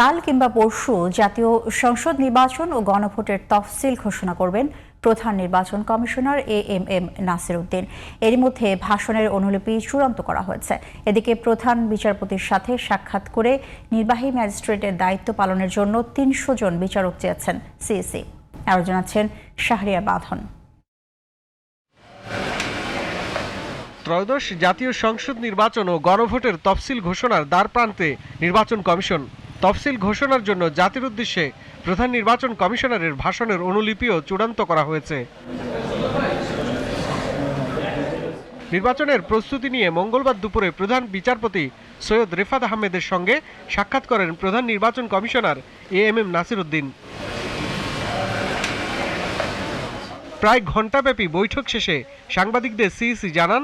কাল কিংবা পরশু জাতীয় সংসদ নির্বাচন ও গণভোটের তফসিল ঘোষণা করবেন প্রধান নির্বাচন কমিশনার এএমএম নাসির উদ্দিন। এরই মধ্যে ভাষণের অনুলিপি চূড়ান্ত করা হয়েছে। এদিকে প্রধান বিচারপতির সাথে সাক্ষাৎ করে নির্বাহী ম্যাজিস্ট্রেটের দায়িত্ব পালনের জন্য ৩০০ জন বিচারক চেয়েছেন সিইসি। আরও জানাচ্ছেন শাহরিয়ার বাঁধন। ত্রয়োদশ জাতীয় সংসদ নির্বাচন ও গণভোটের তফসিল ঘোষণার দ্বারপ্রান্তে নির্বাচন কমিশন। তফসিল ঘোষণার জন্য জাতির উদ্দেশ্যে প্রধান নির্বাচন কমিশনারের ভাষণের অনুলিপিও চূড়ান্ত করা হয়েছে। নির্বাচনের প্রস্তুতি নিয়ে মঙ্গলবার দুপুরে প্রধান বিচারপতি সৈয়দ রেফাত আহমেদের সঙ্গে সাক্ষাৎ করেন প্রধান নির্বাচন কমিশনার এএমএম নাসির উদ্দিন। প্রায় ঘণ্টাব্যাপী বৈঠক শেষে সাংবাদিকদের সিইসি জানান,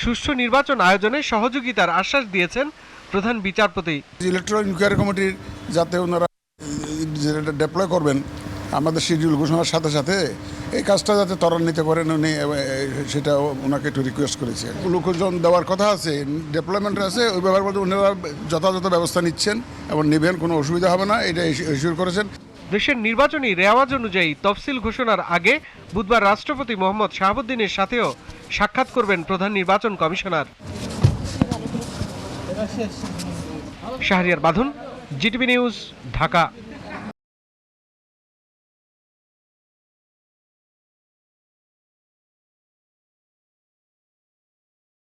সুষ্ঠু নির্বাচন আয়োজনে সহযোগিতার আশ্বাস দিয়েছেন প্রধান বিচারপতি। ইলেকট্রাল ইনকোয়ারি কমিটির যাতে ওনারা যেটা ডেপ্লয় করবেন আমাদের শিডিউল ঘোষণার সাথে সাথে এই কাজটা যাতে ত্বরান্বিত করেন উনি, সেটা ওনাকে একটু রিকোয়েস্ট করেছে। লোকজন দেওয়ার কথা আছে, ডেপ্লয়মেন্ট আছে, ওই ব্যাপারে বলতে ওনারা যথাযথ ব্যবস্থা নিচ্ছেন এবং নেবেন, কোনো অসুবিধা হবে না, এটা এনশিওর করেছেন। দেশের নির্বাচনী রেওয়াজ অনুযায়ী তফসিল ঘোষণার আগে বুধবার রাষ্ট্রপতি মোহাম্মদ শাহাবুদ্দিনের সাথেও সাক্ষাৎ করবেন প্রধান নির্বাচন কমিশনার। শাহরিয়ার বাঁধন, জিটিভি নিউজ, ঢাকা।